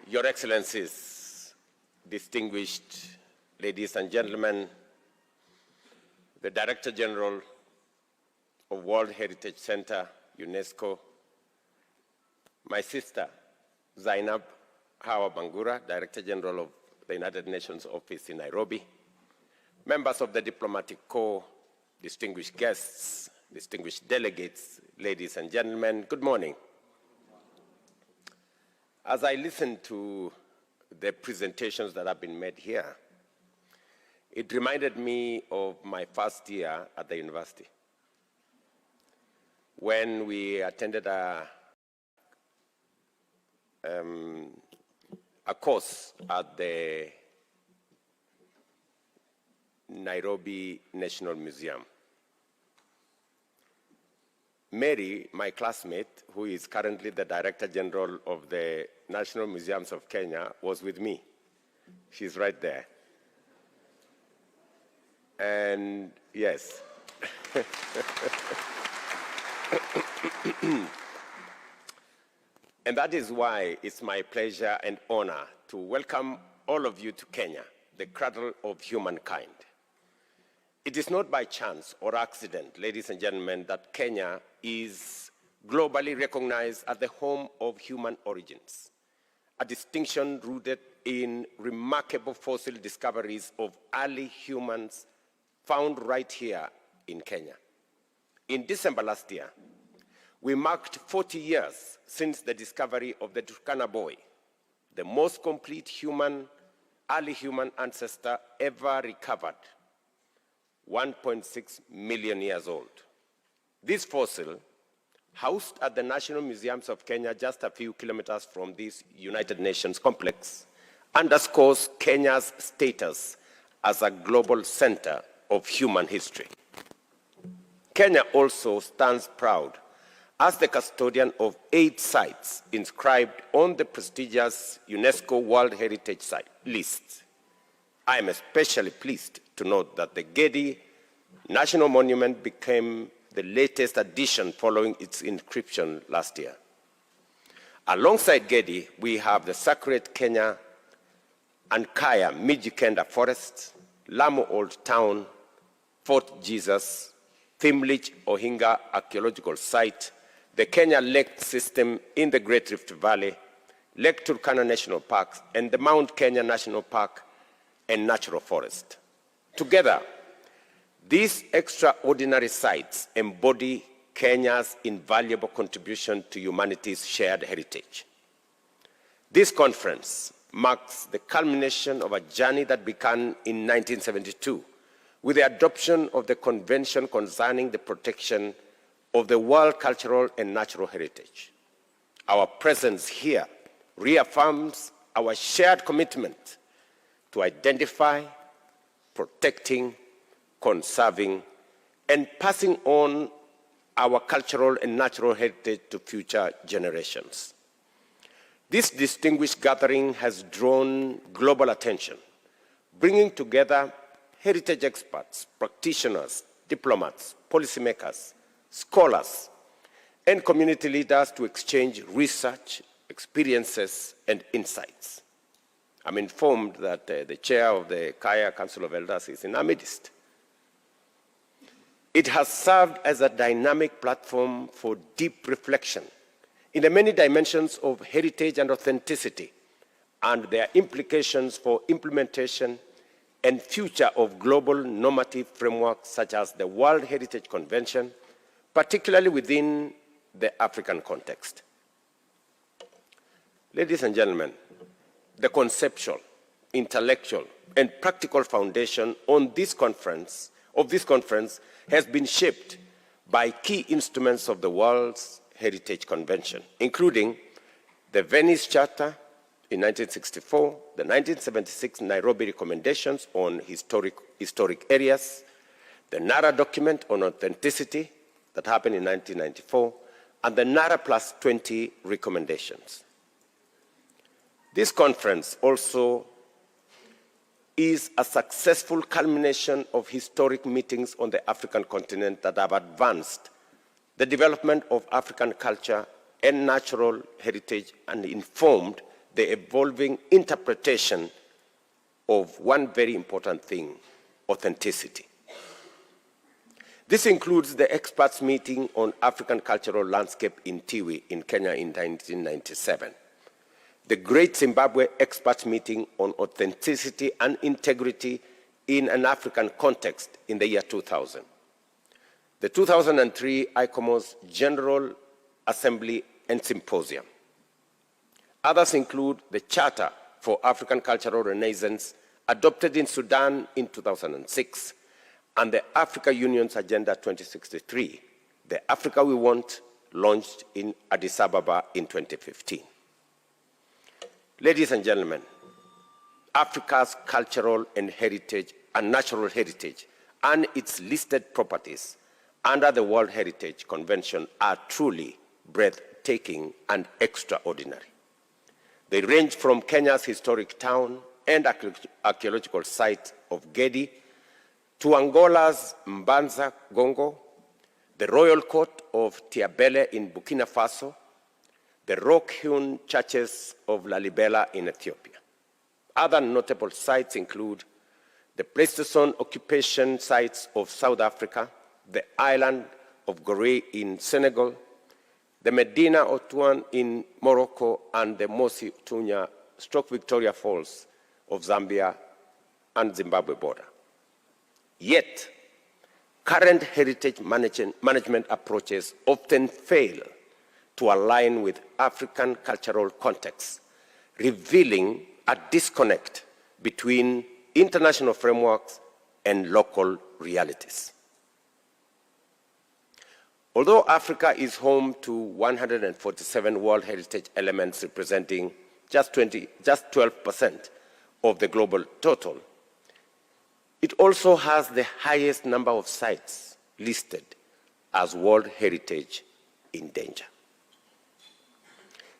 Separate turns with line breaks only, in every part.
Your Excellencies, distinguished ladies and gentlemen, the Director General of World Heritage Center, UNESCO, my sister, Zainab Hawa Bangura, Director General of the United Nations Office in Nairobi, members of the Diplomatic Corps, distinguished guests, distinguished delegates, ladies and gentlemen, good morning. As I listen to the presentations that have been made here, it reminded me of my first year at the university, when we attended a course at the Nairobi National Museum. Mary, my classmate, who is currently the Director General of the National Museums of Kenya, was with me. She's right there. And yes. And that is why it's my pleasure and honor to welcome all of you to Kenya, the cradle of humankind. It is not by chance or accident, ladies and gentlemen, that Kenya is globally recognized as the home of human origins, a distinction rooted in remarkable fossil discoveries of early humans found right here in Kenya. In December last year, we marked 40 years since the discovery of the Turkana boy, the most complete early human ancestor ever recovered, 1.6 million years old. This fossil, housed at the National Museums of Kenya just a few kilometers from this United Nations complex, underscores Kenya's status as a global center of human history. Kenya also stands proud as the custodian of 8 sites inscribed on the prestigious UNESCO World Heritage Site list. I am especially pleased to note that the Gigiri National Monument became the latest addition following its inscription last year. Alongside Gedi, we have the sacred Kenya and Kaya Mijikenda Forest, Lamu Old Town, Fort Jesus, Thimlich Ohinga Archaeological Site, the Kenya Lake System in the Great Rift Valley, Lake Turkana National Park, and the Mount Kenya National Park and Natural Forest. Together, these extraordinary sites embody Kenya's invaluable contribution to humanity's shared heritage. This conference marks the culmination of a journey that began in 1972 with the adoption of the Convention concerning the protection of the world cultural and natural heritage. Our presence here reaffirms our shared commitment to identify, protecting, conserving, and passing on our cultural and natural heritage to future generations. This distinguished gathering has drawn global attention, bringing together heritage experts, practitioners, diplomats, policymakers, scholars, and community leaders to exchange research, experiences, and insights. I'm informed that the chair of the Kaya Council of Elders is in our midst. It has served as a dynamic platform for deep reflection in the many dimensions of heritage and authenticity and their implications for implementation and future of global normative frameworks such as the World Heritage Convention, particularly within the African context. Ladies and gentlemen, the conceptual, intellectual, and practical foundation of this conference has been shaped by key instruments of the World's Heritage Convention, including the Venice Charter in 1964, the 1976 Nairobi Recommendations on Historic Areas, the Nara Document on Authenticity that happened in 1994, and the Nara Plus 20 recommendations. This conference also is a successful culmination of historic meetings on the African continent that have advanced the development of African culture and natural heritage and informed the evolving interpretation of one very important thing: authenticity. This includes the experts meeting on African cultural landscape in Tiwi in Kenya in 1997, the Great Zimbabwe Experts Meeting on Authenticity and Integrity in an African Context in the year 2000, the 2003 ICOMOS General Assembly and Symposium. Others include the Charter for African Cultural Renaissance, adopted in Sudan in 2006, and the Africa Union's Agenda 2063, the Africa We Want, launched in Addis Ababa in 2015. Ladies and gentlemen, Africa's cultural and heritage and natural heritage and its listed properties under the World Heritage Convention are truly breathtaking and extraordinary. They range from Kenya's historic town and archaeological site of Gedi to Angola's Mbanza Gongo, the royal court of Tiabele in Burkina Faso, the rock-hewn churches of Lalibela in Ethiopia. Other notable sites include the Pleistocene occupation sites of South Africa, the island of Gorée in Senegal, the Medina Otuan in Morocco, and the Mosi Tunya Victoria Falls of Zambia and Zimbabwe border. Yet, current heritage management approaches often fail to align with African cultural contexts, revealing a disconnect between international frameworks and local realities. Although Africa is home to 147 World Heritage elements representing just 12% of the global total, it also has the highest number of sites listed as World Heritage in danger.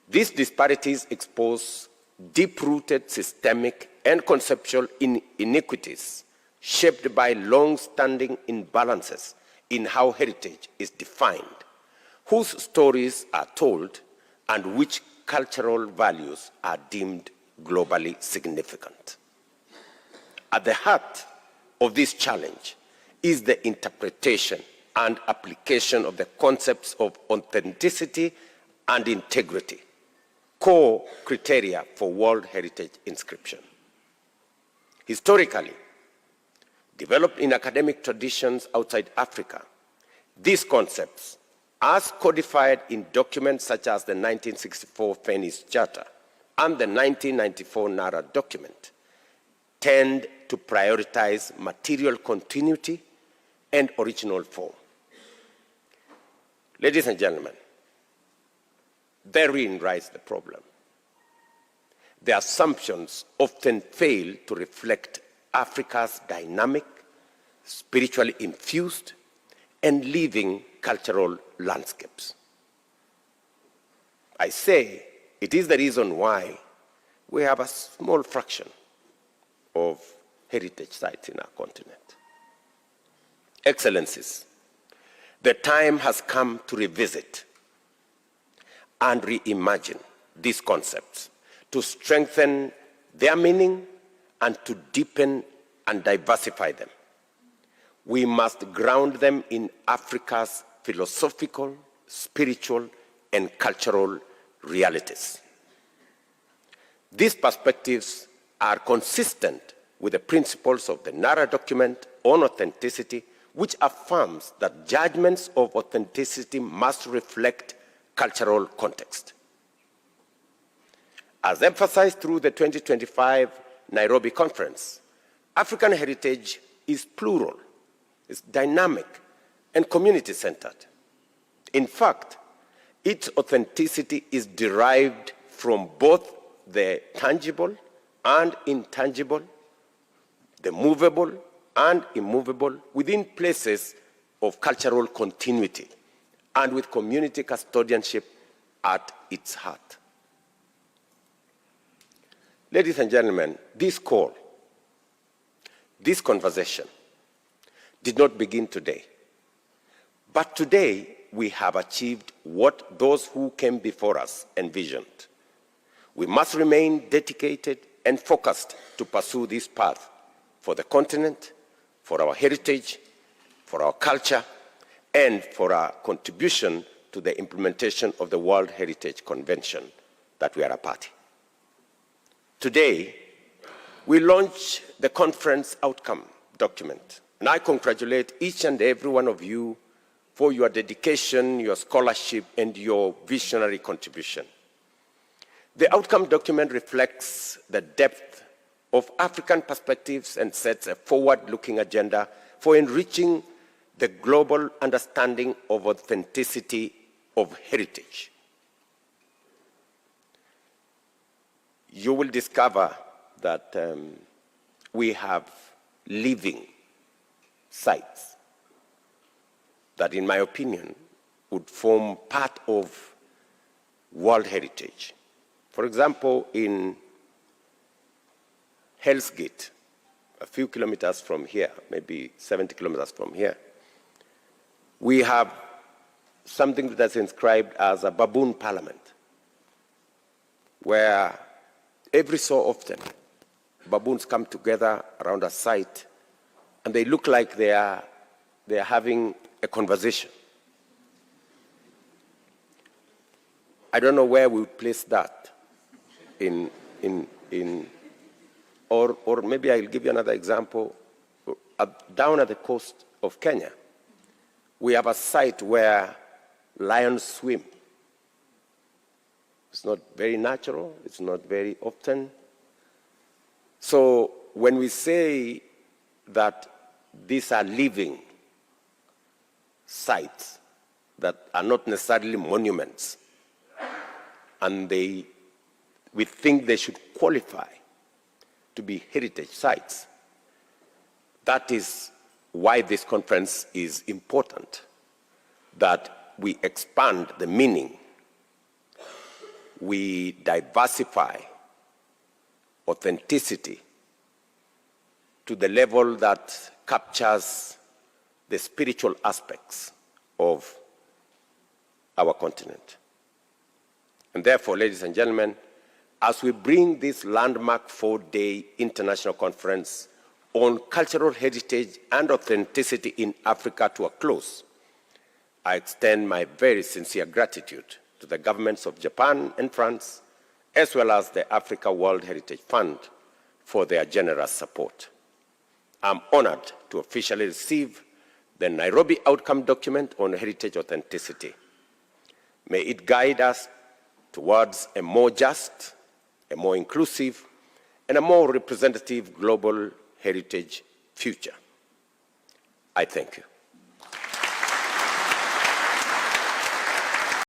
These disparities expose deep-rooted systemic and conceptual inequities shaped by long-standing imbalances in how heritage is defined, whose stories are told, and which cultural values are deemed globally significant. At the heart of this challenge is the interpretation and application of the concepts of authenticity and integrity, core criteria for World Heritage inscription. Historically, developed in academic traditions outside Africa, these concepts, as codified in documents such as the 1964 Venice Charter and the 1994 Nara document, tend to prioritize material continuity and original form. Ladies and gentlemen, therein lies the problem. The assumptions often fail to reflect Africa's dynamic, spiritually infused, and living cultural landscapes. I say it is the reason why we have a small fraction of heritage sites in our continent. Excellencies, the time has come to revisit and reimagine these concepts, to strengthen their meaning and to deepen and diversify them. We must ground them in Africa's philosophical, spiritual, and cultural realities. These perspectives are consistent with the principles of the Nara document on authenticity, which affirms that judgments of authenticity must reflect cultural context. As emphasized through the 2025 Nairobi conference, African heritage is plural, is dynamic, and community-centered. In fact, its authenticity is derived from both the tangible and intangible, the movable and immovable, within places of cultural continuity, and with community custodianship at its heart. Ladies and gentlemen, this call, this conversation did not begin today. But today, we have achieved what those who came before us envisioned. We must remain dedicated and focused to pursue this path for the continent, for our heritage, for our culture, and for our contribution to the implementation of the World Heritage Convention that we are a party. Today, we launch the conference outcome document, and I congratulate each and every one of you for your dedication, your scholarship, and your visionary contribution. The outcome document reflects the depth of African perspectives and sets a forward-looking agenda for enriching the global understanding of authenticity of heritage. You will discover that we have living sites that, in my opinion, would form part of World Heritage. For example, in Hell's Gate, a few kilometers from here, maybe 70 kilometers from here, we have something that's inscribed as a baboon parliament, where every so often baboons come together around a site and they look like they are having a conversation. I don't know where we would place that or maybe I'll give you another example. Down at the coast of Kenya, we have a site where lions swim. It's not very natural, it's not very often. So when we say that these are living sites that are not necessarily monuments, and we think they should qualify to be heritage sites, that is why this conference is important, that we expand the meaning, we diversify authenticity to the level that captures the spiritual aspects of our continent. And therefore, ladies and gentlemen, as we bring this landmark 4-day international conference on cultural heritage and authenticity in Africa to a close, I extend my very sincere gratitude to the governments of Japan and France, as well as the Africa World Heritage Fund for their generous support. I'm honored to officially receive the Nairobi Outcome Document on Heritage Authenticity. May it guide us towards a more just, a more inclusive, and a more representative global heritage future. I thank you.